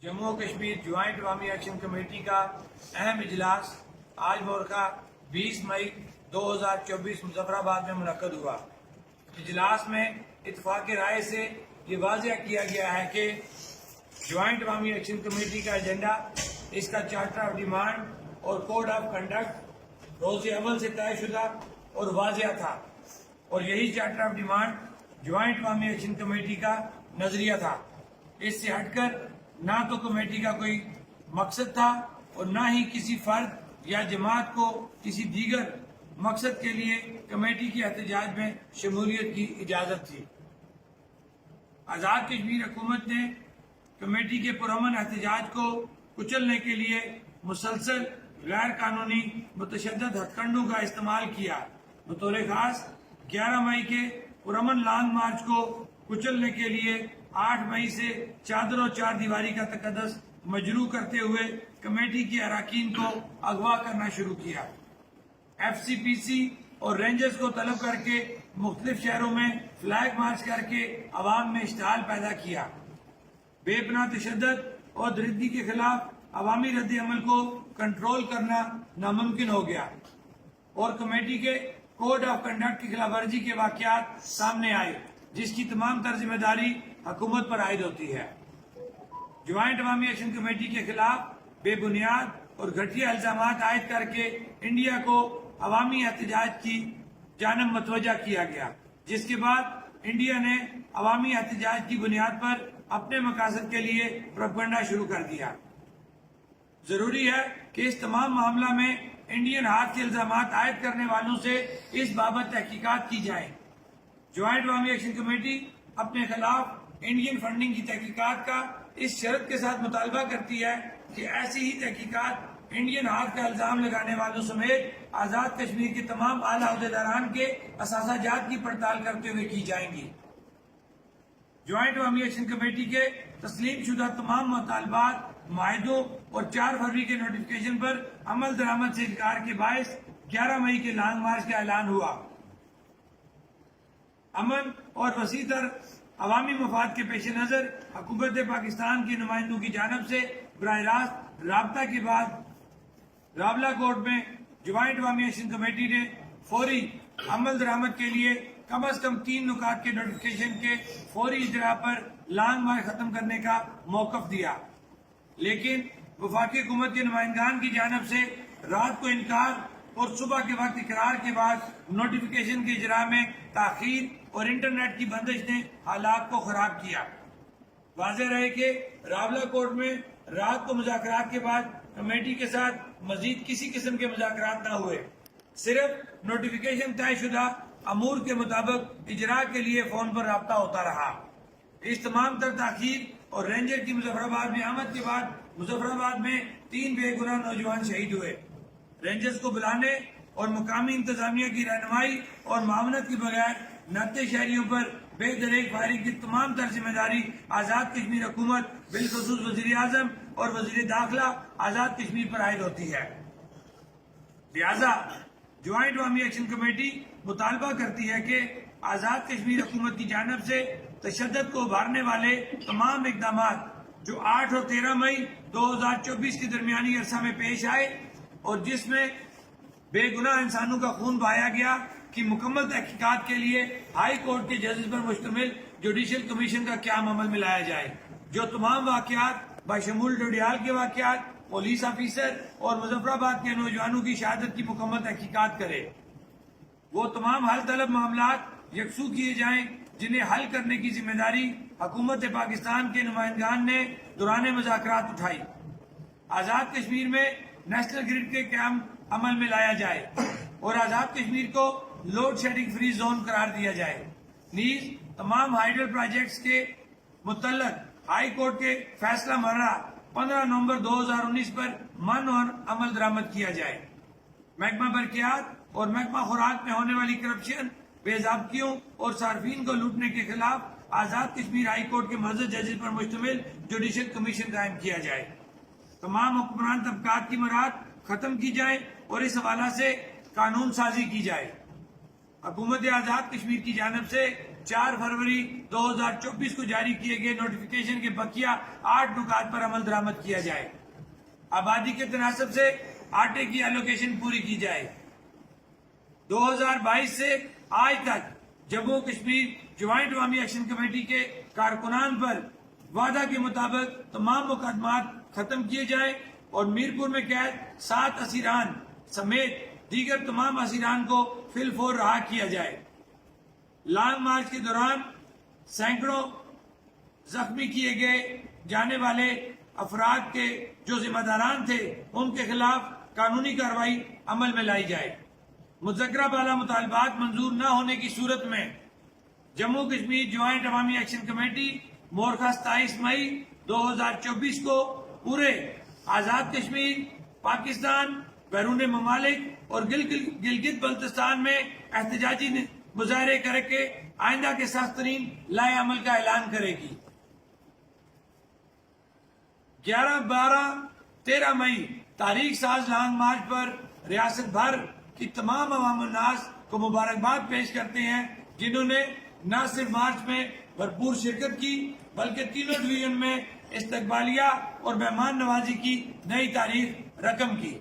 Jammu Kashmir joint अवामी action committee का अहम इजलास आज मुल्का 20 मई 2024 मुजफ्फराबाद में मुनक्कद हुआ। इजलास में इत्तफाक राय से ये वाज़ेह किया गया है कि ज्वाइंट अवामी एक्शन कमेटी का एजेंडा, इसका चार्टर ऑफ डिमांड और कोड ऑफ कंडक्ट रोज़ अव्वल से तयशुदा और वाज़ेह था, और यही charter of demand joint Awami action committee का नजरिया था। इससे हटकर ना तो कमेटी का कोई मकसद था और ना ही किसी फर्द या जमात को किसी दीगर मकसद के लिए कमेटी के एहतजाज में शमूलियत की इजाजत थी। आज़ाद कश्मीर हुकूमत ने कमेटी के पुरअमन एहतजाज को कुचलने के लिए मुसलसल गैर कानूनी मुतशद्दद हथकंडों का इस्तेमाल किया। बतौर खास 11 मई के पुरअमन लॉन्ग मार्च को कुचलने के लिए 8 मई से चादर और चार दीवारी का तकद्दस मजरू करते हुए कमेटी के अरकान को अगवा करना शुरू किया। FCPC और रेंजर्स को तलब करके मुख्तलिफ शहरों में फ्लैग मार्च करके अवाम में इश्तिहाल पैदा किया। बेपनाह तशद्दुद और दरिद्री के खिलाफ अवामी रद्द अमल को कंट्रोल करना नामुमकिन हो गया और कमेटी के कोड ऑफ कंडक्ट की खिलाफ वर्जी के वाकयात सामने आए, जिसकी तमाम तर जिम्मेदारी हुकूमत पर आयद होती है। ज्वाइंट अवामी एक्शन कमेटी के खिलाफ बेबुनियाद और घटिया इल्जामात आयद करके इंडिया को अवामी एहतजाज की जानब मतवजा किया गया, जिसके बाद इंडिया ने अवामी एहतजाज की बुनियाद पर अपने मकासद के लिए प्रोपेगेंडा शुरू कर दिया। जरूरी है कि इस तमाम मामला में इंडियन हाथ के इल्जामात आयद करने वालों से इस बाबत तहकीकात की जाए। ज्वाइंट अवामी एक्शन कमेटी अपने खिलाफ इंडियन फंडिंग की तहकीकात का इस शर्त के साथ मुतालबा करती है कि ऐसी ही तहकीकात इंडियन हाथ का इल्जाम लगाने वालों समेत आज़ाद कश्मीर के तमाम आला अहदेदारान के असासाजात की पड़ताल करते हुए की जाएंगी। ज्वाइंट अवामी एक्शन कमेटी के तस्लीम शुदा तमाम मुतालबात, माहिदों और 4 फरवरी के नोटिफिकेशन पर अमल दरामद से इनकार के बायस 11 मई के लॉन्ग मार्च का ऐलान हुआ। अमन और वसीतर अवामी मफाद के पेश नजर हुकूमत पाकिस्तान के नुमाइंदों की जानब से बराह रास्त राबता के बाद रावला कोर्ट में ज्वाइंट अवामी एक्शन कमेटी ने फौरी अमल दरामद के लिए कम अज कम 3 नुकात के नोटिफिकेशन के फौरी इजरा पर लॉन्ग मार्च खत्म करने का मौकफ दिया, लेकिन वफाकी हुकूमत के नुमाइंदान की जानब से रात को इनकार और सुबह के वक्त इकरार के बाद नोटिफिकेशन के इजरा में ताखीर और इंटरनेट की बंदिश ने हालात को खराब किया। वाज़ेह रहे कि रावला कोर्ट में रात को मुज़ाकरात के बाद कमेटी के साथ मजीद किसी किस्म के मुज़ाकरात न हुए, सिर्फ नोटिफिकेशन तयशुदा अमूर के मुताबिक इजरा के लिए फोन पर राब्ता होता रहा। इस तमाम तर ताखीर और रेंजर की मुजफ्फराबाद में आमद के बाद मुजफ्फराबाद में 3 बेगुनाह नौजवान शहीद हुए। रेंजर्स को बुलाने और मुकामी इंतजामिया की रहनुमाई और मामनत के बगैर नाते शहरियों पर बेदरेक फायरिंग की तमाम तर जिम्मेदारी आज़ाद कश्मीर हुकूमत बिलखुसूस वज़ीर आज़म और वज़ीर दाखिला आज़ाद कश्मीर पर आयद होती है। लिहाजा ज्वाइंट अवामी एक्शन कमेटी मुतालबा करती है कि आज़ाद कश्मीर हुकूमत की जानब से तशद्दुद को उभारने वाले तमाम इकदाम जो 8 और 13 मई 2024 के दरमियानी अरसा में पेश आए और जिसमें बेगुनाह इंसानों का खून बहाया गया कि मुकम्मल तहकीकात के लिए हाई कोर्ट के जजेस पर मुश्तमिल जुडिशल कमीशन का क्याम अमल में लाया जाए, जो तमाम वाकयात बशमूल डोडियाल के वाकयात, पुलिस ऑफिसर और मुजफ्फराबाद के नौजवानों की शहादत की मुकम्मल तहकीकात करे। वो तमाम हल तलब मामलात यकसू किए जाएं जिन्हें हल करने की जिम्मेदारी हुकूमत पाकिस्तान के नुमाइंदान ने दौरान मुज़ाकरात उठाई। आज़ाद कश्मीर में नेशनल ग्रिड के क्याम अमल में लाया जाए और आज़ाद कश्मीर को लोड शेडिंग फ्री जोन करार दिया जाए। नीज तमाम हाइडल प्रोजेक्ट्स के मुतल्लक हाई कोर्ट के फैसला मर्रा 15 नवंबर 2019 पर मन और अमल दरामद किया जाए। महकमा बरकियात और महकमा खुराक में होने वाली करप्शन, बेज़ाब्तियों और सार्फिन को लूटने के खिलाफ आज़ाद कश्मीर हाई कोर्ट के मज़ीद जजेस पर मुश्तमिल जुडिशल कमीशन कायम किया जाए। तमाम हुक्मरान तबकात की मराद खत्म की जाए और इस हवाला से कानून साजी की जाए। हुकूमत आज़ाद कश्मीर की जानब से 4 فروری 2024 کو جاری کیے گئے نوٹیفیکیشن کے بقیہ 8 نکات پر عمل درآمد کیا جائے۔ آبادی کے تناسب سے آٹے کی ایلوکیشن پوری کی جائے۔ 2022 سے آج تک جموں کشمیر جوائنٹ عوامی ایکشن کمیٹی کے کارکنان پر وعدہ کے مطابق تمام مقدمات ختم کیے جائیں اور میرپور میں قید 7 اسیران سمیت دیگر تمام اسیران کو فی الفور رہا کیا جائے۔ لانگ مارچ کے دوران سینکڑوں زخمی کیے گئے جانے والے افراد کے جو ذمہ داران تھے ان کے خلاف قانونی کارروائی عمل میں لائی جائے۔ مذکورہ بالا مطالبات منظور نہ ہونے کی صورت میں جموں کشمیر جوائنٹ عوامی ایکشن کمیٹی مورخہ 27 مئی 2024 کو پورے آزاد کشمیر، پاکستان، بیرون ممالک اور گلگت بلتستان میں احتجاجی مظاہرے کر کے آئندہ کے سخت ترین لائحہ عمل کا اعلان کرے گی۔ 11، 12، 13 مئی تاریخ ساز لانگ مارچ پر ریاست بھر کی تمام عوام الناس کو مبارکباد پیش کرتے ہیں جنہوں نے نہ صرف مارچ میں بھرپور شرکت کی بلکہ تینوں ڈویژن میں استقبالیہ اور مہمان نوازی کی نئی تاریخ رقم کی۔